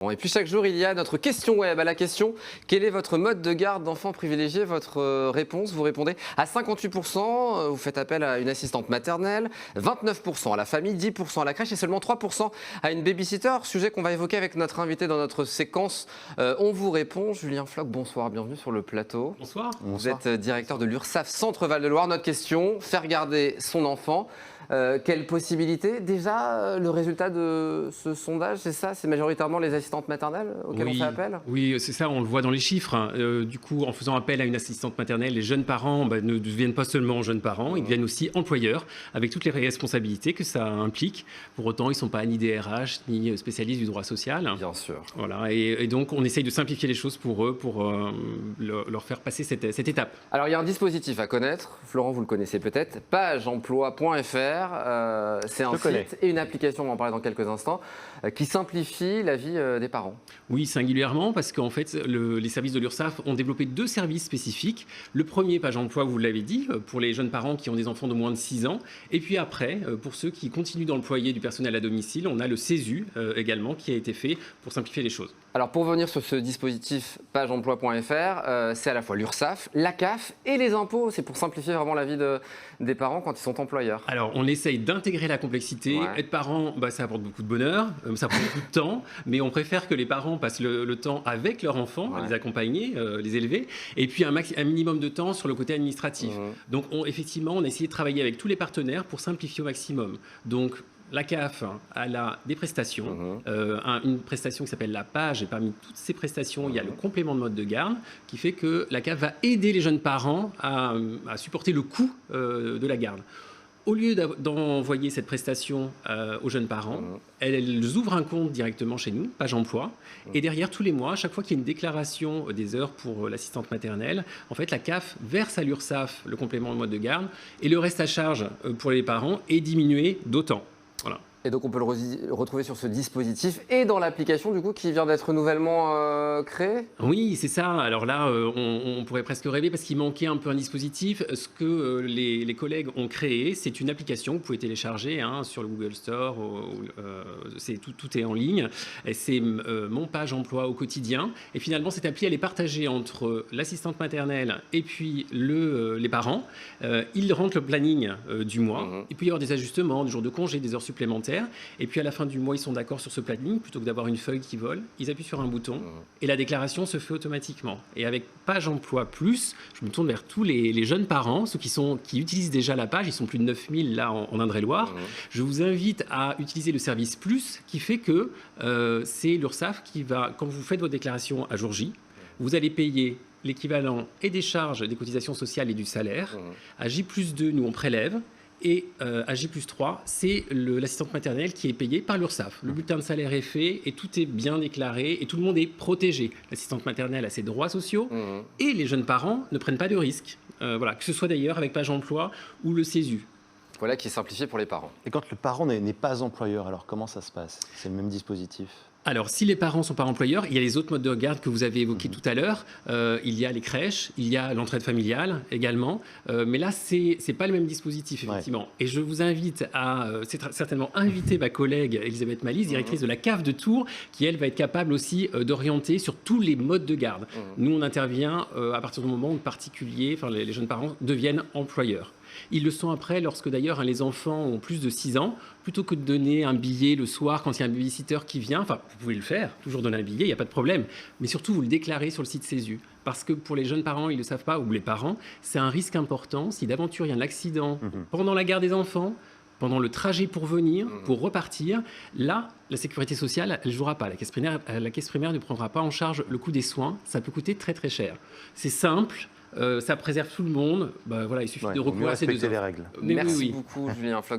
Et puis chaque jour, il y a notre question web. À la question, quel est votre mode de garde d'enfant privilégié? Votre réponse, vous répondez à 58%, vous faites appel à une assistante maternelle, 29% à la famille, 10% à la crèche et seulement 3% à une babysitter. Sujet qu'on va évoquer avec notre invité dans notre séquence On vous répond. Julien Floch, bonsoir, bienvenue sur le plateau. Bonsoir. Vous êtes directeur de l'URSSAF Centre Val-de-Loire. Notre question, faire garder son enfant. Quelle possibilité? Déjà, le résultat de ce sondage, c'est ça? C'est majoritairement les assistantes maternelles auxquelles on fait appel? Oui, c'est ça, on le voit dans les chiffres. Du coup, en faisant appel à une assistante maternelle, les jeunes parents ne deviennent pas seulement jeunes parents, ils deviennent aussi employeurs, avec toutes les responsabilités que ça implique. Pour autant, ils ne sont pas ni DRH, ni spécialistes du droit social. Bien sûr. Voilà, et donc, on essaye de simplifier les choses pour eux, pour leur faire passer cette étape. Alors, il y a un dispositif à connaître. Florent, vous le connaissez peut-être. Pageemploi.fr. C'est un site et une application, on va en parler dans quelques instants, qui simplifie la vie des parents. Oui, singulièrement, parce qu'en fait, les services de l'URSSAF ont développé deux services spécifiques. Le premier, Page Emploi, vous l'avez dit, pour les jeunes parents qui ont des enfants de moins de 6 ans. Et puis après, pour ceux qui continuent d'employer du personnel à domicile, on a le CESU également, qui a été fait pour simplifier les choses. Alors, pour revenir sur ce dispositif pageemploi.fr, c'est à la fois l'URSSAF, la CAF et les impôts. C'est pour simplifier vraiment la vie des parents quand ils sont employeurs. Alors, on essaye d'intégrer la complexité. Ouais. Être parent, ça apporte beaucoup de bonheur, ça prend beaucoup de temps, mais on préfère que les parents passent le temps avec leurs enfants, les accompagner, les élever, et puis un minimum de temps sur le côté administratif. Donc, effectivement, on a essayé de travailler avec tous les partenaires pour simplifier au maximum. Donc, la CAF, elle a des prestations, une prestation qui s'appelle la page, et parmi toutes ces prestations, il y a le complément de mode de garde, qui fait que la CAF va aider les jeunes parents à supporter le coût de la garde. Au lieu d'envoyer cette prestation aux jeunes parents, elles ouvrent un compte directement chez nous, Page Emploi, et derrière, tous les mois, à chaque fois qu'il y a une déclaration des heures pour l'assistante maternelle, en fait, la CAF verse à l'URSSAF le complément de mode de garde, et le reste à charge pour les parents est diminué d'autant. Voilà. Et donc on peut le retrouver sur ce dispositif et dans l'application du coup qui vient d'être nouvellement créée? Oui, c'est ça. Alors là, on pourrait presque rêver parce qu'il manquait un peu un dispositif. Ce que les collègues ont créé, c'est une application que vous pouvez télécharger sur le Google Store. Tout est en ligne. C'est mon Page Emploi au quotidien. Et finalement, cette appli, elle est partagée entre l'assistante maternelle et puis les parents. Ils rentrent le planning du mois. Il peut y avoir des ajustements, des jours de congé, des heures supplémentaires. Et puis à la fin du mois, ils sont d'accord sur ce planning. Plutôt que d'avoir une feuille qui vole, ils appuient sur un bouton et la déclaration se fait automatiquement. Et avec Page Emploi Plus, je me tourne vers tous les jeunes parents, ceux qui utilisent déjà la page. Ils sont plus de 9000 là en Indre-et-Loire. Je vous invite à utiliser le service Plus qui fait que c'est l'URSSAF qui va, quand vous faites votre déclaration à jour J, vous allez payer l'équivalent et des charges, des cotisations sociales et du salaire. À J+2, nous on prélève. Et à J+3, c'est l'assistante maternelle qui est payée par l'URSSAF. Le bulletin de salaire est fait et tout est bien déclaré et tout le monde est protégé. L'assistante maternelle a ses droits sociaux et les jeunes parents ne prennent pas de risques. Voilà, que ce soit d'ailleurs avec Page Emploi ou le CESU. Voilà qui est simplifié pour les parents. Et quand le parent n'est pas employeur, alors comment ça se passe? C'est le même dispositif? Alors, si les parents ne sont pas employeurs, il y a les autres modes de garde que vous avez évoqués tout à l'heure. Il y a les crèches, il y a l'entraide familiale également. Mais là, ce n'est pas le même dispositif, effectivement. Et je vous invite à certainement inviter ma collègue Elisabeth Malice, directrice de la CAF de Tours, qui, elle, va être capable aussi d'orienter sur tous les modes de garde. Nous, on intervient à partir du moment où les jeunes parents deviennent employeurs. Ils le sont après lorsque d'ailleurs les enfants ont plus de 6 ans, plutôt que de donner un billet le soir quand il y a un babysitter qui vient, enfin vous pouvez le faire, toujours donner un billet, il n'y a pas de problème, mais surtout vous le déclarez sur le site CESU. Parce que pour les jeunes parents, ils ne le savent pas, ou les parents, c'est un risque important si d'aventure il y a un accident pendant la garde des enfants, pendant le trajet pour venir, pour repartir, là, la sécurité sociale, elle ne jouera pas. La caisse primaire ne prendra pas en charge le coût des soins, ça peut coûter très très cher. C'est simple. Ça préserve tout le monde. Voilà, il suffit de recourir à ces deux les règles. Merci beaucoup, Julien Floch.